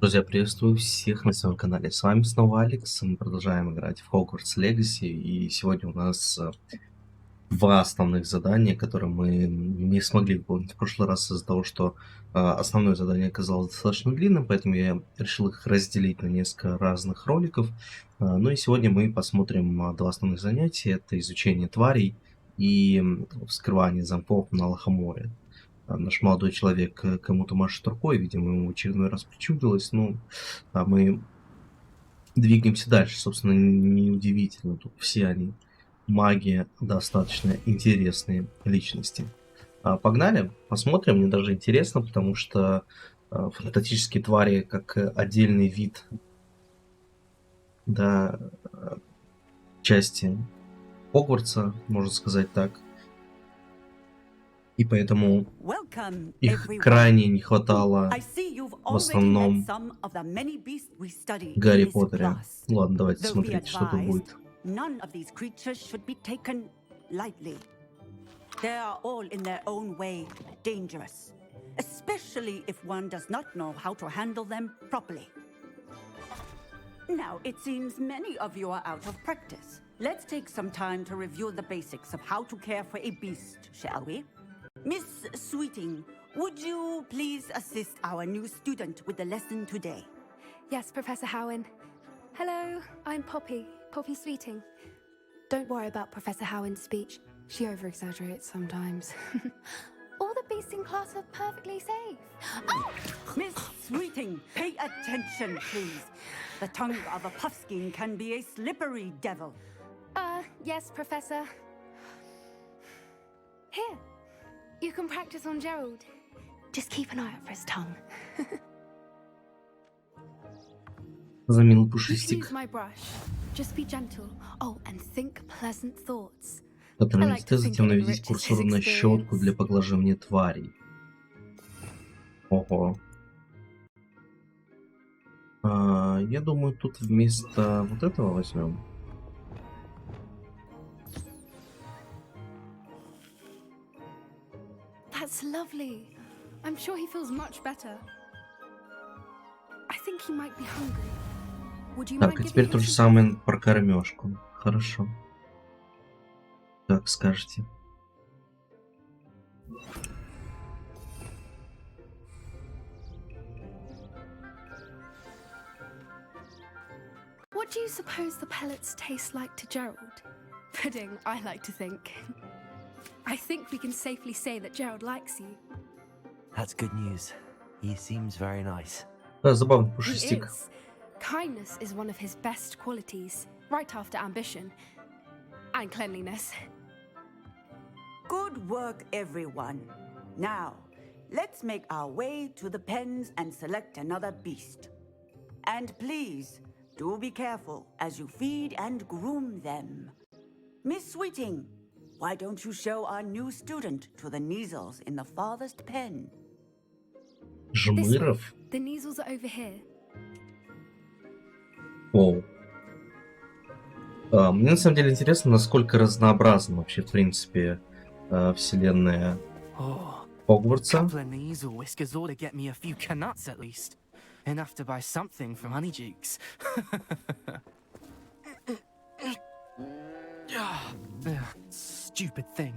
Друзья, приветствую всех на своем канале. С вами снова Алексом. Мы продолжаем играть в Hogwarts Legacy. И сегодня у нас два основных задания, которые мы не смогли выполнить в прошлый раз из-за того, что основное задание оказалось достаточно длинным, поэтому я решил их разделить на несколько разных роликов. Ну и сегодня мы посмотрим два основных занятия. Это изучение тварей и вскрывание замков на Лохоморе. Наш молодой человек кому-то машет рукой, видимо, ему в очередной раз причудилось. Ну, а мы двигаемся дальше. Собственно, неудивительно. Тут все они маги, достаточно интересные личности. Погнали, посмотрим. Мне даже интересно, потому что фантастические твари как отдельный вид, да, части Хогвартса, можно сказать так. И поэтому их крайне не хватало в основном Гарри Поттере. Ладно, давайте смотреть, что тут будет. Now, it seems many of you are out of practice. Let's take some time to review the basics of how to care for a beast, shall we? Miss Sweeting, would you please assist our new student with the lesson today? Yes, Professor Howen. Hello, I'm Poppy Sweeting. Don't worry about Professor Howen's speech. She over-exaggerates sometimes. All the beasts in class are perfectly safe. Oh! Miss Sweeting, pay attention, please. The tongue of a puffskein can be a slippery devil. Yes, Professor. Here, you can practice on Gerald. Just keep an eye out for his tongue. Замил пушистик. Use my brush. Just be gentle. Oh, and think pleasant thoughts. Потом затем наведите курсор на щетку для поглаживания тварей. Ого. Я думаю, тут вместо вот этого возьмем. That's lovely. I'm sure he feels much better. I think he might be hungry. Would you Так, а теперь то же самое про кормежку. Хорошо. Как скажете. What do you suppose the pellets taste like to Gerald? Pudding, I like to think. I think we can safely say that Gerald likes you. That's good news. He seems very nice. Да, забавный He пушистик. is. Kindness is one of his best qualities, right after ambition and cleanliness. Good work, everyone. Now, let's make our way to the pens and select another beast. And please, do be careful as you feed and groom them. Miss Sweeting, why don't you show our new student to the Neasels in the farthest pen? Жмыров. The Neasels are over here. Оу. Мне на самом деле интересно, насколько разнообразна вообще, в принципе, вселенная Хогвартса. Enough to buy something from Honeydukes. Stupid thing.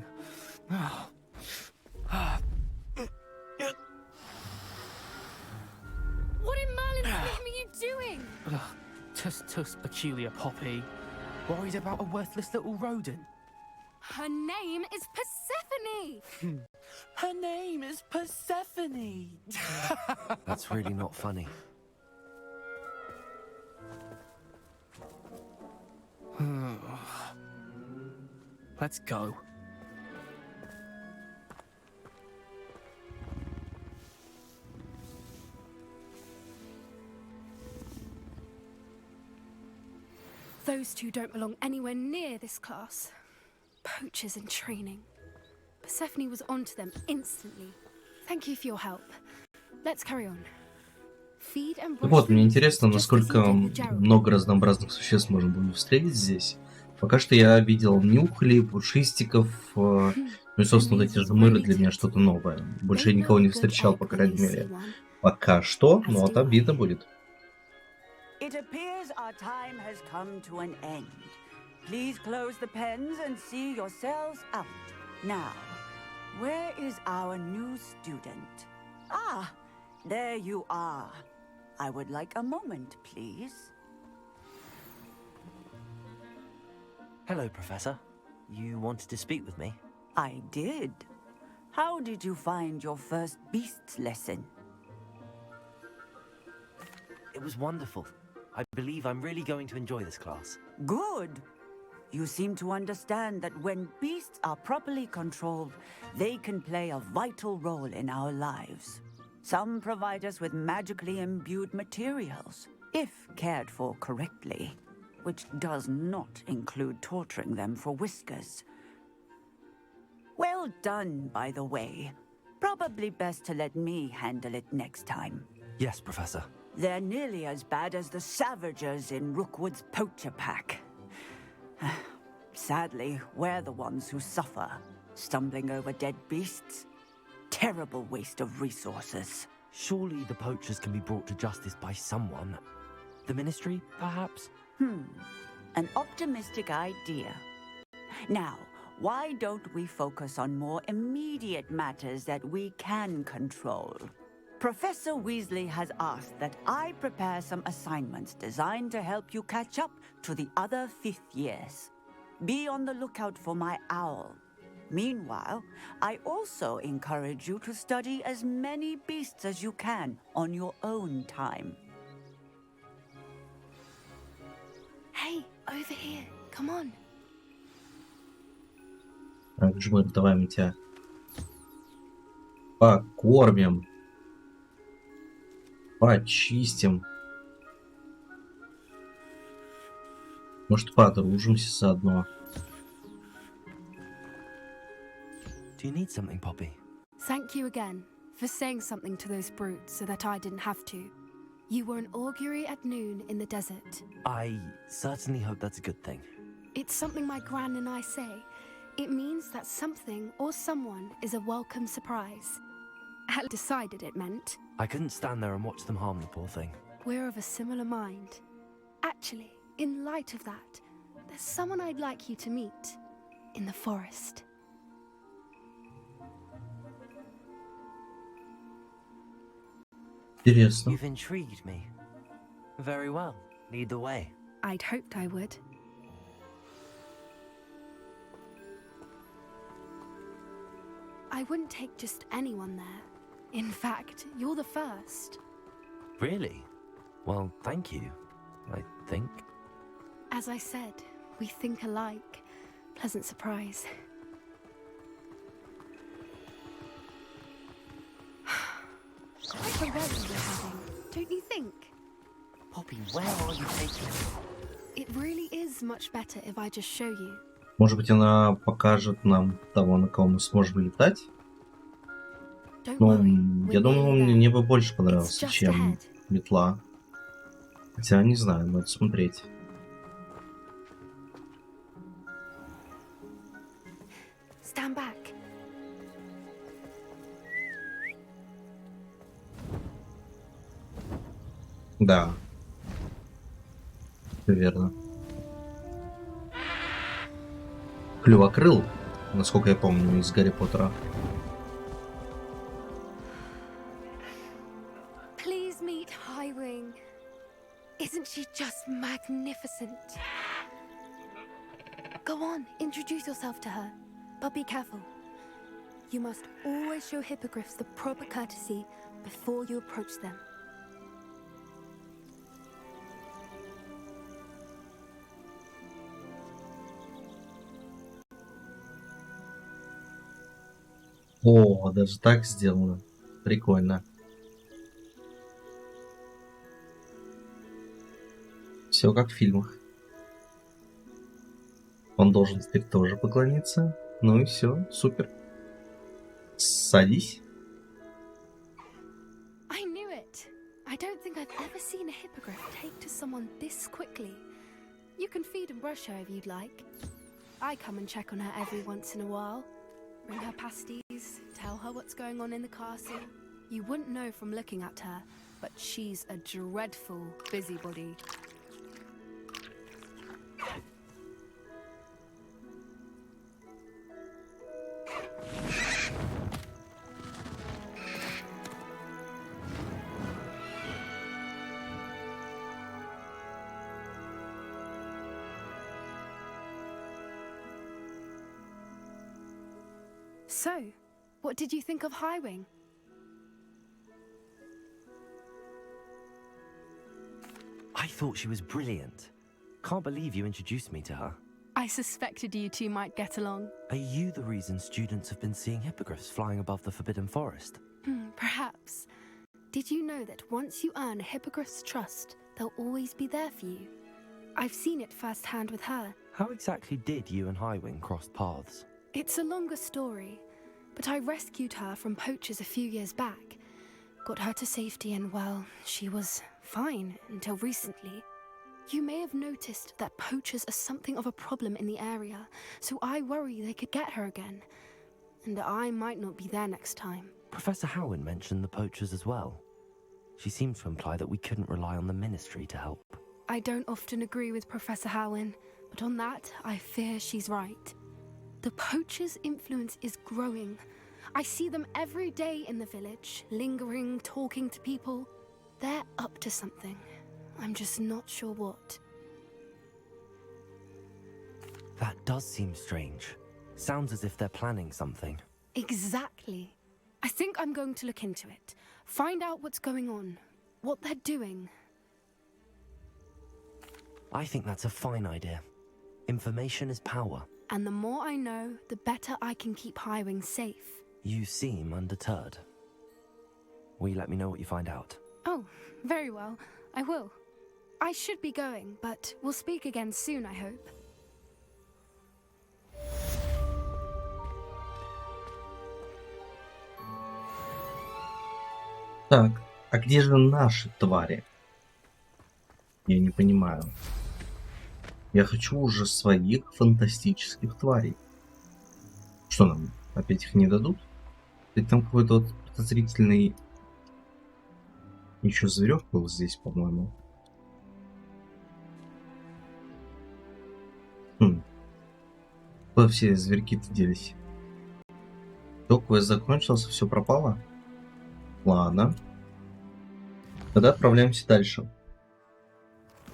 What in Merlin's name are you doing? Tuss peculiar Poppy. Worried about a worthless little rodent. Her name is Persephone! Her name is Persephone! That's really not funny. Let's go. Those two don't belong anywhere near this class. Poachers in training. Persephone was onto them instantly. Thank you for your help. Let's carry on. Feed and brush. Вот, мне интересно, насколько много разнообразных существ можно было встретить здесь. Пока что я видел нюхли, пушистиков, ну и, собственно, вот эти жмыры для меня что-то новое. Больше я никого не встречал, по крайней мере. Пока что, но там видно будет. It appears our time has come to an end. Please close the pens and see yourselves out. Now, where is our new student? Ah, there you are. I would like a moment, please. Hello, Professor. You wanted to speak with me? I did. How did you find your first beasts lesson? It was wonderful. I believe I'm really going to enjoy this class. Good. You seem to understand that when beasts are properly controlled, they can play a vital role in our lives. Some provide us with magically imbued materials, if cared for correctly, which does not include torturing them for whiskers. Well done, by the way. Probably best to let me handle it next time. Yes, Professor. They're nearly as bad as the Savagers in Rookwood's poacher pack. Sadly, we're the ones who suffer, stumbling over dead beasts. Terrible waste of resources. Surely the poachers can be brought to justice by someone. The Ministry, perhaps? An optimistic idea. Now, why don't we focus on more immediate matters that we can control? Professor Weasley has asked that I prepare some assignments designed to help you catch up to the other 5th years. Be on the lookout for my owl. Meanwhile, I also encourage you to study as many beasts as you can on your own time. Hey, over here. Come on. Так, Жмыр, давай мы тебя покормим, почистим. Может, подружимся заодно. Do you need something, Poppy? Thank you again for saying something to those brutes so that I didn't have to. You were an augury at noon in the desert. I certainly hope that's a good thing. It's something my gran and I say. It means that something or someone is a welcome surprise. I decided it meant. I couldn't stand there and watch them harm the poor thing. We're of a similar mind. Actually, in light of that, there's someone I'd like you to meet in the forest. Интересно. You've intrigued me. Very well. Lead the way. I'd hoped I would. I wouldn't take just anyone there. In fact, you're the first. Really? Well, thank you, I think. As I said, we think alike. Pleasant surprise. Quite the weather we're having, don't you think? Poppy, where are you taking me? It really is much better if I just show you. Может быть, она покажет нам того, на кого мы сможем летать? Don't Ну, worry, я we're думаю, nearly мне there. бы больше It's понравился, just чем ahead. метла. Хотя, не знаю, надо смотреть. Stand back. Да. Верно. Клювокрыл, насколько я помню, из Гарри Поттера. Please meet Highwing. Isn't she just magnificent? Go on, introduce yourself to her. But be careful. You must always show hippogriffs the proper courtesy before you approach them. О, даже так сделано. Прикольно. Все как в фильмах. Он должен теперь тоже поклониться. Ну и все, супер. Садись. I knew it. I don't think I've ever seen a hippogriff take to someone this quickly. You can feed and brush her if you'd like. I come and check on her every once in a while. Bring her pasties, tell her what's going on in the castle. You wouldn't know from looking at her, but she's a dreadful busybody. So, what did you think of Highwing? I thought she was brilliant. Can't believe you introduced me to her. I suspected you two might get along. Are you the reason students have been seeing hippogriffs flying above the Forbidden Forest? Perhaps. Did you know that once you earn a hippogriff's trust, they'll always be there for you? I've seen it firsthand with her. How exactly did you and Highwing cross paths? It's a longer story, but I rescued her from poachers a few years back. Got her to safety and, well, she was fine until recently. You may have noticed that poachers are something of a problem in the area, so I worry they could get her again. And I might not be there next time. Professor Howin mentioned the poachers as well. She seemed to imply that we couldn't rely on the Ministry to help. I don't often agree with Professor Howin, but on that, I fear she's right. The poachers' influence is growing. I see them every day in the village, lingering, talking to people. They're up to something. I'm just not sure what. That does seem strange. Sounds as if they're planning something. Exactly. I think I'm going to look into it. Find out what's going on, what they're doing. I think that's a fine idea. Information is power. And the more I know, the better I can keep Highwing safe. You seem undeterred. Will you let me know what you find out? Oh, very well. I will. I should be going, but we'll speak again soon, I hope. Так, а где же наши твари? Я не понимаю. Я хочу уже своих фантастических тварей. Что нам, опять их не дадут? Ведь там какой-то вот подозрительный... Еще зверек был здесь, по-моему. Куда все зверьки-то делись? Квест закончился, все пропало? Ладно. Тогда отправляемся дальше.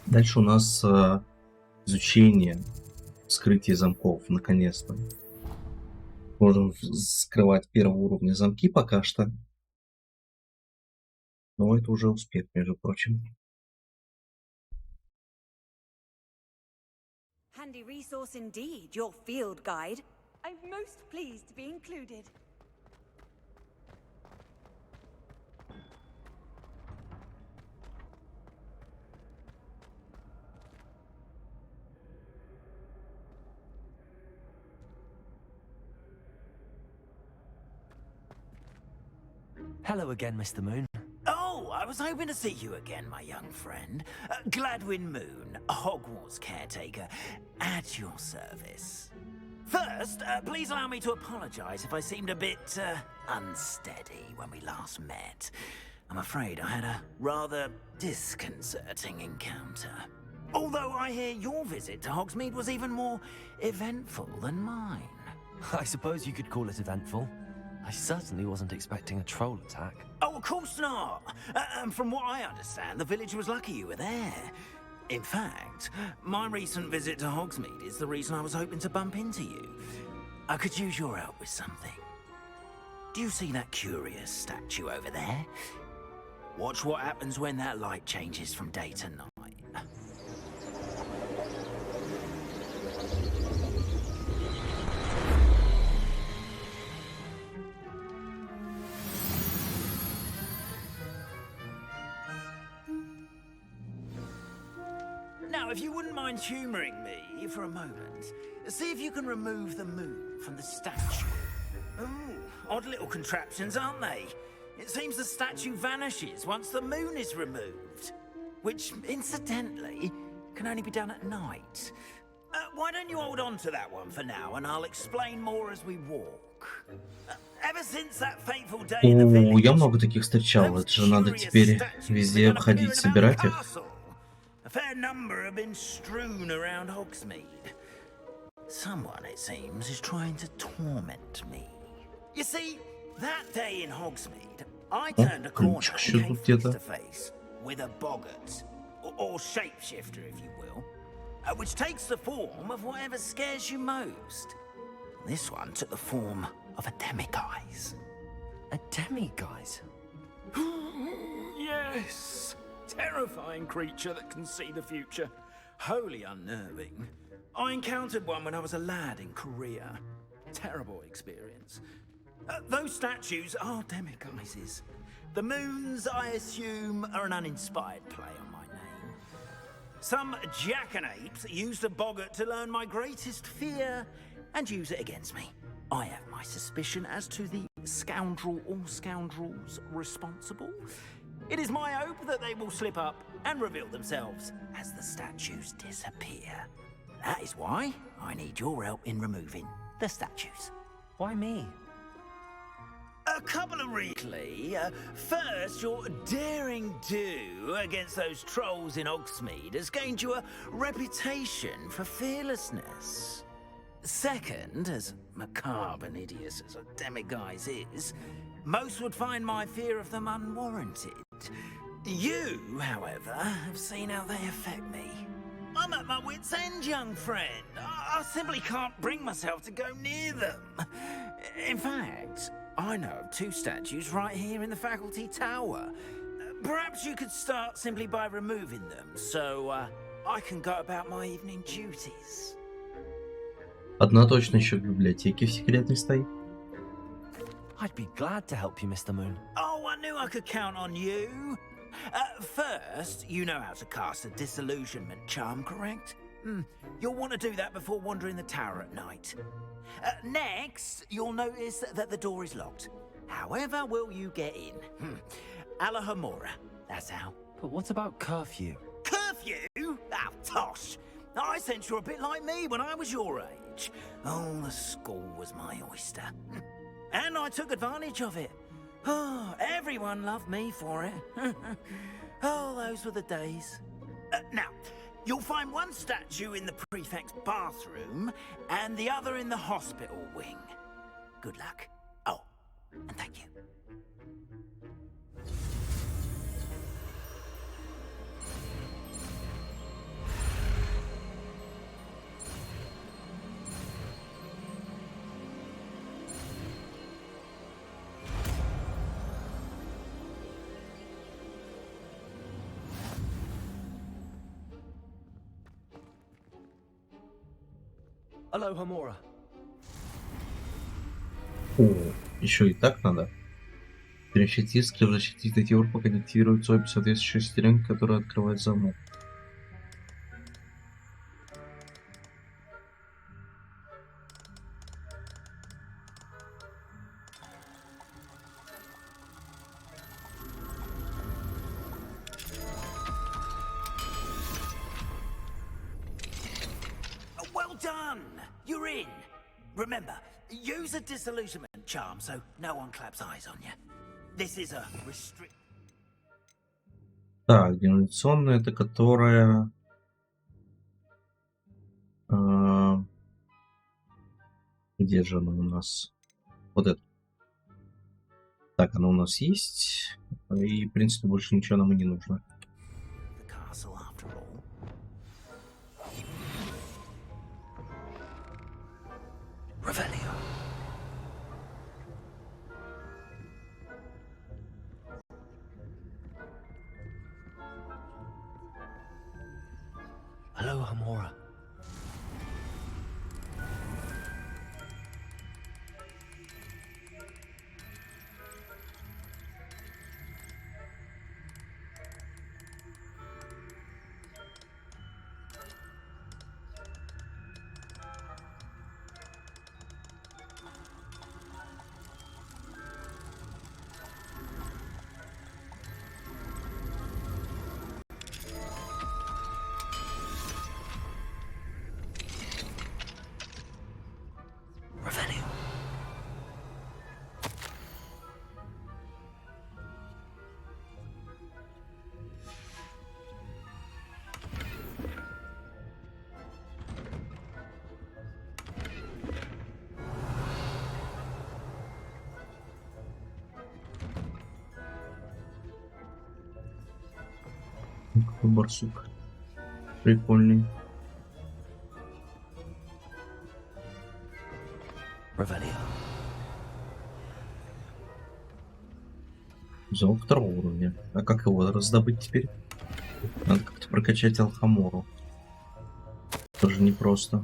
Дальше у нас изучение, вскрытие замков, наконец-то. Можем скрывать первого уровня замки пока что. Но это уже успех, между прочим. Handy resource indeed, your field guide. I'm most pleased to be included. Hello again, Mr. Moon. Oh, I was hoping to see you again, my young friend. Gladwin Moon, Hogwarts caretaker, at your service. First, please allow me to apologize if I seemed a bit unsteady when we last met. I'm afraid I had a rather disconcerting encounter. Although I hear your visit to Hogsmeade was even more eventful than mine. I suppose you could call it eventful. I certainly wasn't expecting a troll attack. Oh, of course not. And from what I understand, the village was lucky you were there. In fact, my recent visit to Hogsmeade is the reason I was hoping to bump into you. I could use your help with something. Do you see that curious statue over there? Watch what happens when that light changes from day to night. Now, if you wouldn't mind humouring me for a moment, see if you can remove the moon from the statue. Ooh, odd little contraptions, aren't they? It seems the statue vanishes once the moon is removed. Which, incidentally, can only be done at night. Why don't you hold on to that one for now, and I'll explain more as we walk. Ever since that fateful day in the О, я village, много таких встречал. Это же надо curious теперь statues везде began обходить, appearing about собирать the их. castle. A fair number have been strewn around Hogsmeade. Someone, it seems, is trying to torment me. You see, that day in Hogsmeade, I turned a corner ключик and еще came тут где-то. face to face with a boggart, or shapeshifter, if you will, which takes the form of whatever scares you most. This one took the form of a demiguise. A demiguise? Yes! Terrifying creature that can see the future. Wholly unnerving. I encountered one when I was a lad in Korea. Terrible experience. Those statues are demiguises. The moons, I assume, are an uninspired play on my name. Some jackanapes used a boggart to learn my greatest fear and use it against me. I have my suspicion as to the scoundrel or scoundrels responsible. It is my hope that they will slip up and reveal themselves as the statues disappear. That is why I need your help in removing the statues. Why me? A couple of reasons. First, your daring do against those trolls in Hogsmeade has gained you a reputation for fearlessness. Second, as macabre and hideous as a demiguise is, most would find my fear of them unwarranted. You, however, have seen how they affect me. I'm at my wit's end, young friend. I simply can't bring myself to go near them. In fact, I know of two statues right here in the faculty tower. Perhaps you could start simply by removing them, so I can go about my evening duties. Одна точно еще в библиотеке в секретной стоит. I'd be glad to help you, Mr. Moon. Oh, I knew I could count on you. First, you know how to cast a disillusionment charm, correct? You'll want to do that before wandering the tower at night. Next, you'll notice that the door is locked. However will you get in? Alahomora, that's how. But what about curfew? Curfew? Oh, tosh. I sense you're a bit like me when I was your age. Oh, the school was my oyster. And I took advantage of it. Oh, everyone loved me for it. Oh, those were the days. Now, you'll find one statue in the prefect's bathroom and the other in the hospital wing. Good luck. Oh, and thank you. Alohomora. О, еще и так надо. Перещитить, скрив защитить до тех пор, пока не активируется обе соответствующие шестеренки, которые открывают замок. Well done! You're in. Remember, use a disillusionment charm so no one claps eyes on you. This is a restrict. Так, генерационная, это которая... Где же она у нас? Вот это. Так, она у нас есть. И, в принципе, больше ничего нам и не нужно. The castle, after all. Revelio. Alohomora. Какой барсук. Прикольный. Зал второго уровня. А как его раздобыть теперь? Надо как-то прокачать Алхамору. Тоже непросто.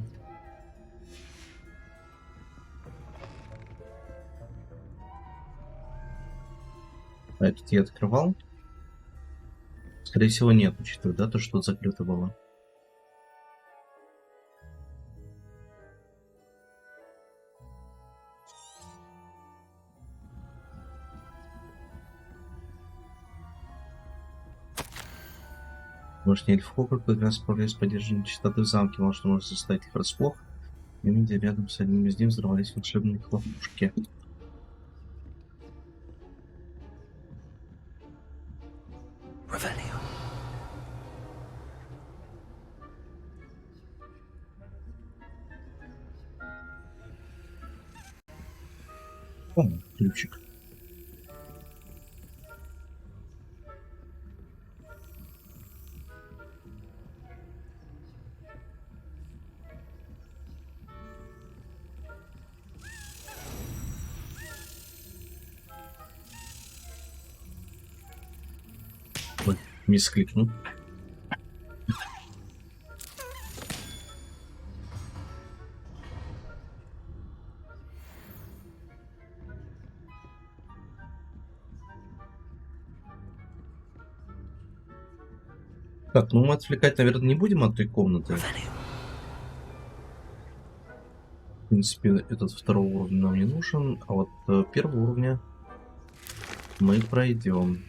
А этот я открывал? Скорее всего, нет, учитывая, да, то, что тут закрыто было. Может, эльф Хогвартс как раз справляясь с поддержанием чистоты в замке, может заставить их врасплох. И видя рядом с одним из них взорвались волшебные хлопушки. О, ключик. Ой, мискликнул. Так, ну мы отвлекать, наверное, не будем от той комнаты. В принципе, этот второго уровня нам не нужен, а вот первого уровня мы пройдем.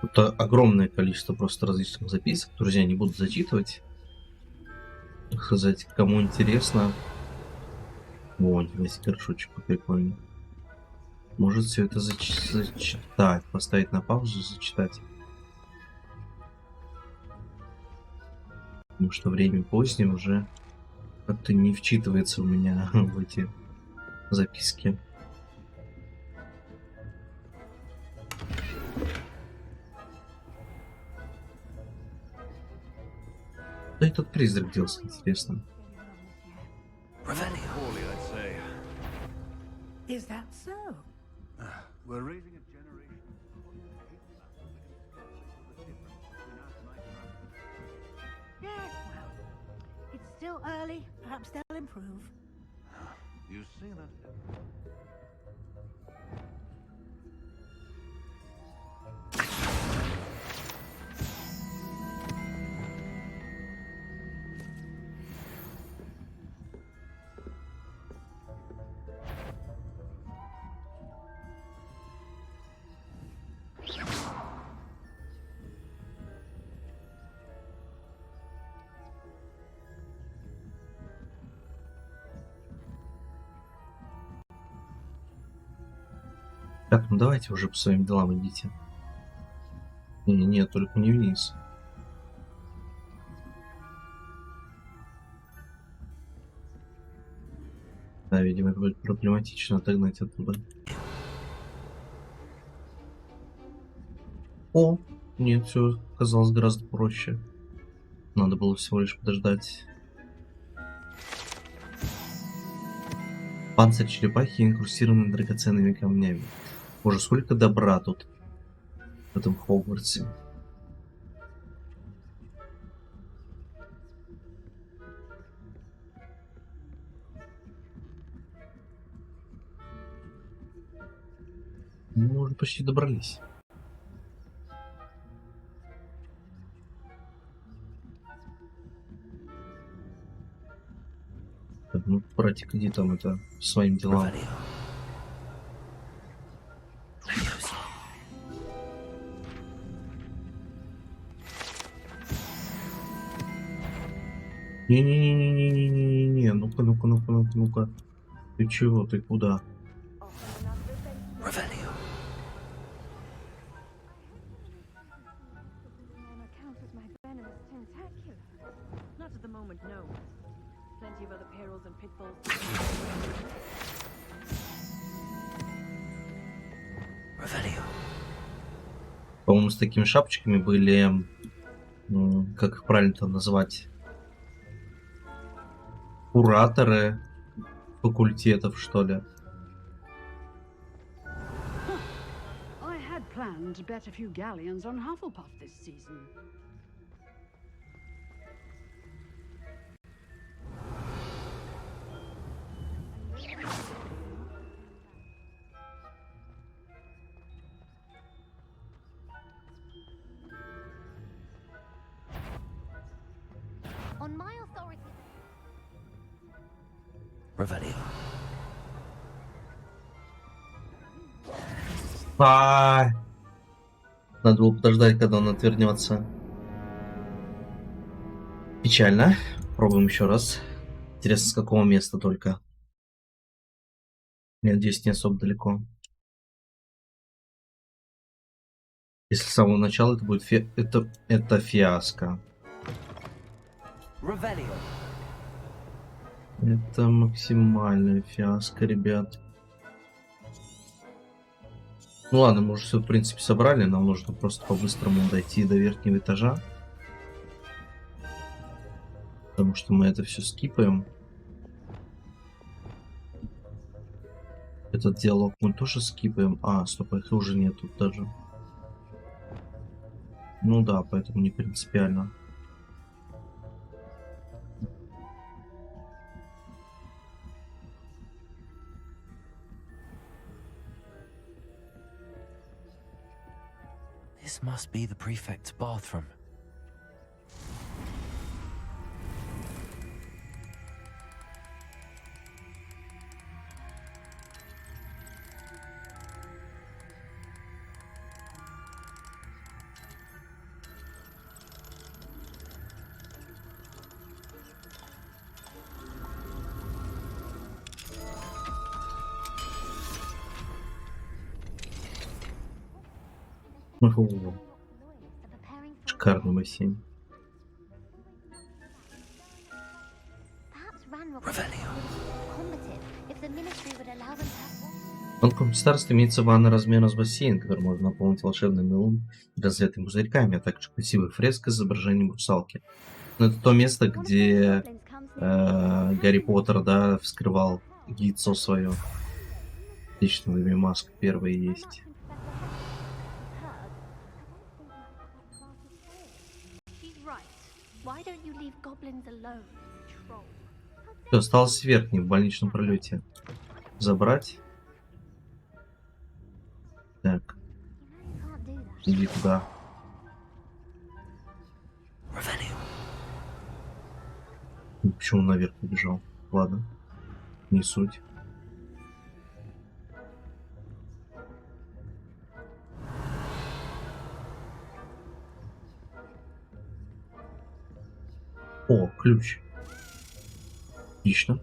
Тут огромное количество просто различных записок. Друзья, не буду зачитывать. Так сказать, кому интересно. О, весь горшочек прикольный. Может все это зачитать, поставить на паузу, зачитать. Потому что время позднее уже как-то не вчитывается у меня в эти записки. Да этот призрак делся, интересно. Is that so? We're raising a generation who hate that because the difference between us and Yes, well, it's still early. Perhaps they'll improve. you see that? Так, ну давайте уже по своим делам идите. Не, только не вниз. Да, видимо, это будет проблематично отогнать оттуда. О, нет, все казалось гораздо проще. Надо было всего лишь подождать. Панцирь черепахи, инкрустированный драгоценными камнями. Боже, сколько добра тут в этом Хогвартсе. Мы уже почти добрались. Так, ну, братик, иди там это своим делам. Не-не-не-не-не-не-не-не. Ну-ка, ну-ка, ну-ка, ну-ка, ну-ка. Ты чего? Ты куда? Revelio. Not at the moment, no. Plenty of other perils and pitfalls. Revelio. По-моему, с такими шапочками были, как их правильно-то назвать, кураторы факультетов, что ли. I had planned to bet a few galleons on Hufflepuff this season. On my authority. Revelio. Надо было подождать, когда он отвернется. Печально. Пробуем еще раз. Интересно, с какого места только. Я надеюсь, не особо далеко. Если с самого начала это будет это фиаско. Revelio. Это максимальная фиаско, ребят. Ну ладно, мы уже все, в принципе, собрали. Нам нужно просто по-быстрому дойти до верхнего этажа. Потому что мы это все скипаем. Этот диалог мы тоже скипаем. А, стоп, их уже нет тут даже. Ну да, поэтому не принципиально. This must be the prefect's bathroom. Ого. Шикарный бассейн. В тонком старстве имеется ванна размером с бассейн, который можно наполнить волшебным мылом и разлитыми пузырьками, а также красивой фреской с изображением русалки. Но это то место, где Гарри Поттер, да, вскрывал яйцо свое. Отлично, в имя маска первая есть. Все, осталось верхний в больничном пролете. Забрать. Так. Иди туда. Почему он наверх побежал? Ладно. Не суть. О, ключ. Отлично.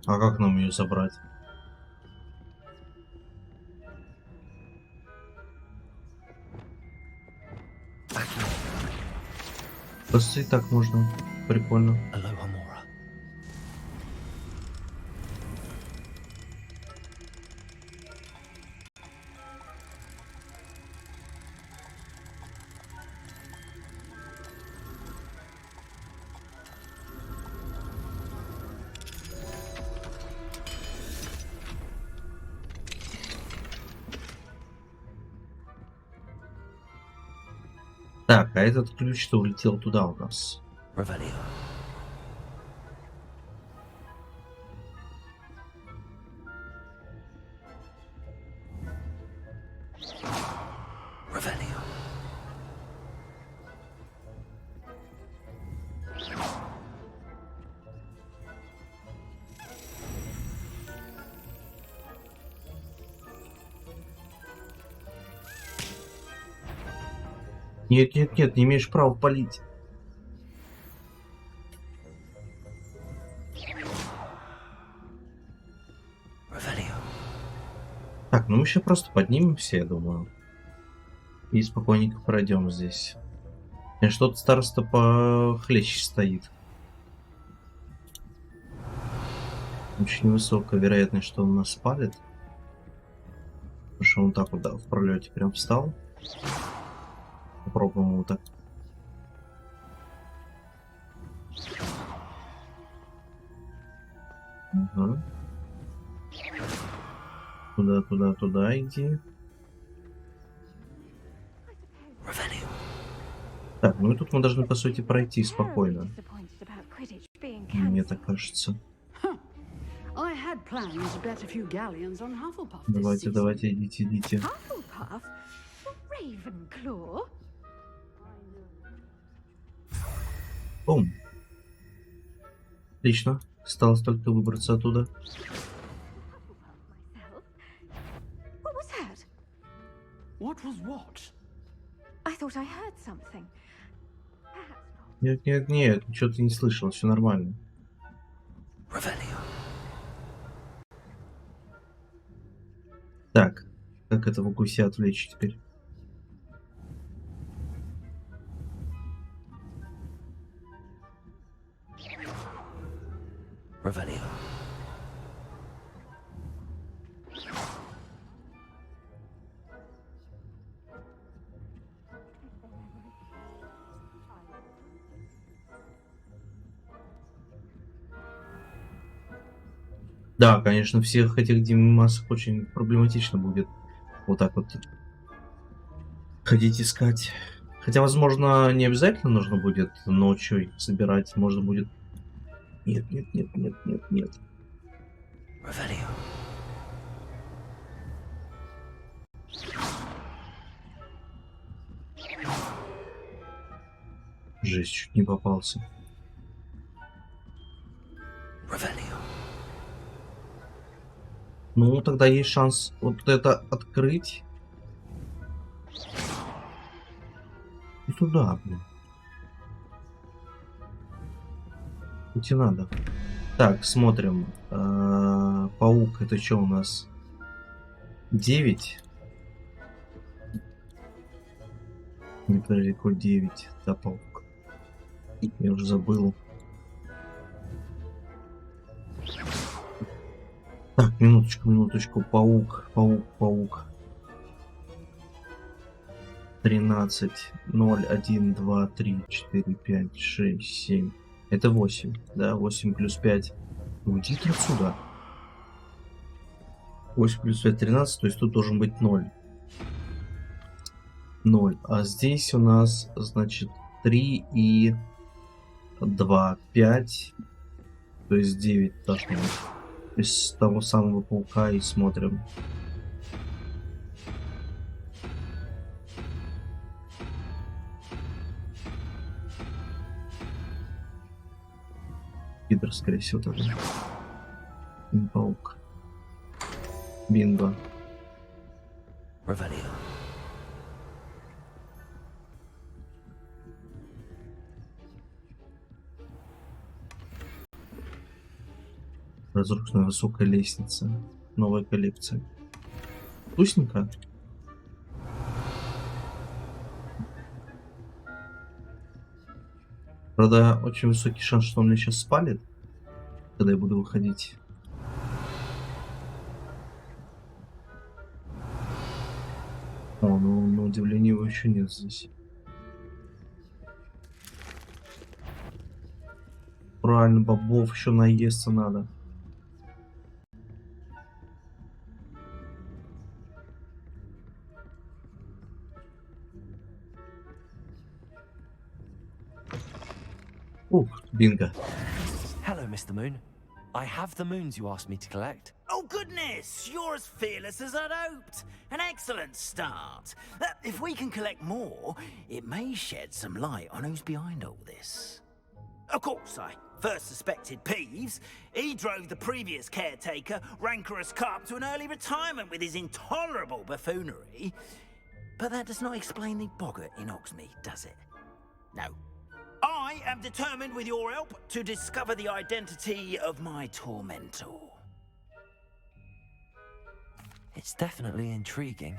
А как нам ее забрать? Просто и так можно. Прикольно. Так, а этот ключ-то улетел туда у нас. Нет, нет, нет, не имеешь права палить. Так, ну мы сейчас просто поднимемся, я думаю. И спокойненько пройдем здесь. Что-то староста похлеще стоит. Очень высокая вероятность, что он нас спалит. Потому что он так вот, да, в пролете прям встал. Попробуем вот так. Угу. Туда иди. Так, ну и тут мы должны, по сути, пройти спокойно. Мне так кажется. Давайте, идите. Бум. Отлично. Осталось только выбраться оттуда. What was what? I thought I heard something. Нет, нет, нет, ничего ты не слышал, все нормально. Так, как этого гуся отвлечь теперь? Да, конечно, всех этих демимасок очень проблематично будет вот так вот ходить искать. Хотя, возможно, не обязательно нужно будет ночью их собирать. Можно будет... Нет, нет, нет, нет, нет, нет. Жесть, чуть не попался. Ну, тогда есть шанс вот это открыть. И туда, блин. Идти надо. Так, смотрим. Паук, это что у нас? 9. Не, подожди, какой 9? Да, паук. Я уже забыл. Так, минуточку. Паук. 13, 0, 1, 2, 3, 4, 5, 6, 7. Это 8, да? 8 плюс 5. Уйди ты отсюда. 8 плюс 5, 13, то есть тут должен быть 0. 0. А здесь у нас, значит, 3 и 2, 5. То есть 9 должно быть. Из того самого паука и смотрим. Гидр, скорее всего, тоже. Паук. Бинго. Разрушенная высокая лестница. Новая коллекция. Вкусненько. Правда, очень высокий шанс, что он меня сейчас спалит, когда я буду выходить. О, ну на удивление его еще нет здесь. Правильно, бобов еще наесться надо. Bingo. Hello, Mr. Moon. I have the moons you asked me to collect. Oh, goodness! You're as fearless as I'd hoped. An excellent start. If we can collect more, it may shed some light on who's behind all this. Of course, I first suspected Peeves. He drove the previous caretaker, Rancorous Carp, to an early retirement with his intolerable buffoonery. But that does not explain the boggart in Hogsmeade, does it? No. I am determined with your help to discover the identity of my tormentor. It's definitely intriguing.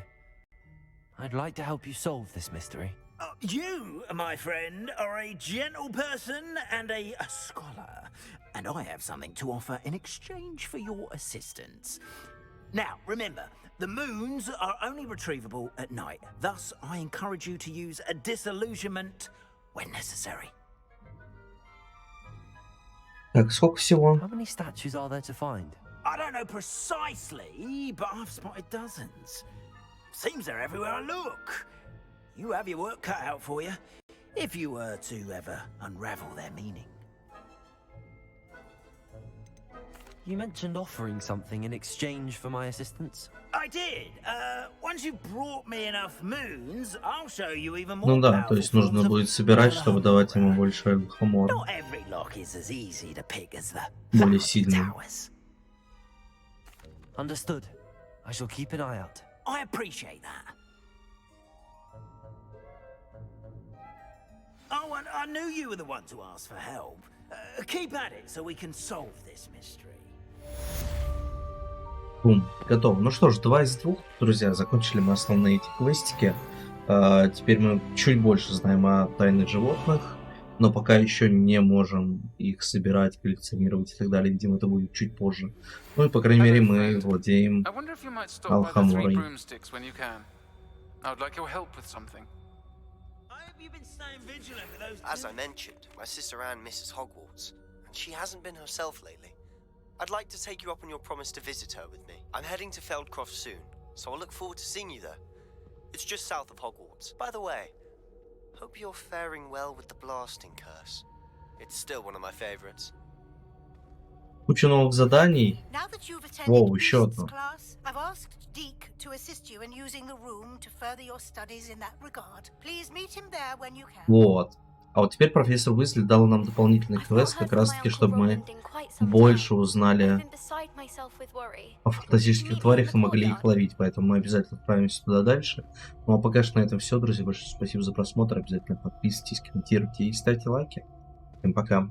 I'd like to help you solve this mystery. You, my friend, are a gentle person and a scholar, and I have something to offer in exchange for your assistance. Now, remember, the moons are only retrievable at night. Thus, I encourage you to use a disillusionment when necessary. Так, сколько всего? How many statues are there to find? I don't know precisely, but I've spotted dozens. Seems they're everywhere I look. You have your work cut out for you, if you were to ever unravel their meaning. You mentioned offering something in exchange for my assistance. I did. Once you've brought me enough moons, I'll show you even more. Ну да, то есть нужно будет собирать, чтобы давать ему больше хамора. Not every lock is as easy to pick as the Более сильный. towers. Understood. I shall keep an eye out. I appreciate that. Oh, and I knew you were the one to ask for help. Keep at it so we can solve this mystery. Бум, готово. Ну что ж, 2 из 2, друзья, закончили мы основные эти квестики. Теперь мы чуть больше знаем о тайных животных, но пока еще не можем их собирать, коллекционировать и так далее. Видимо, это будет чуть позже. Ну и, по крайней мере, мы владеем алхаморой. As I mentioned, my sister Anne misses Hogwarts, and she hasn't been herself lately. I'd like to take you up on your promise to visit her with me. I'm heading to Feldcroft soon, so I'll look forward to seeing you there. It's just south of Hogwarts. By the way, hope you're faring well with the blasting curse. It's still one of my favorites. Куча новых заданий. Воу, еще одно. I've asked Deke to assist you in using the room to further your studies in that regard. Please meet him there when you can. Вот. А вот теперь профессор Уизли дал нам дополнительный квест, как раз таки, чтобы мы больше узнали о фантастических тварях и могли их ловить. Поэтому мы обязательно отправимся туда дальше. Ну а пока что на этом все, друзья. Большое спасибо за просмотр. Обязательно подписывайтесь, комментируйте и ставьте лайки. Всем пока.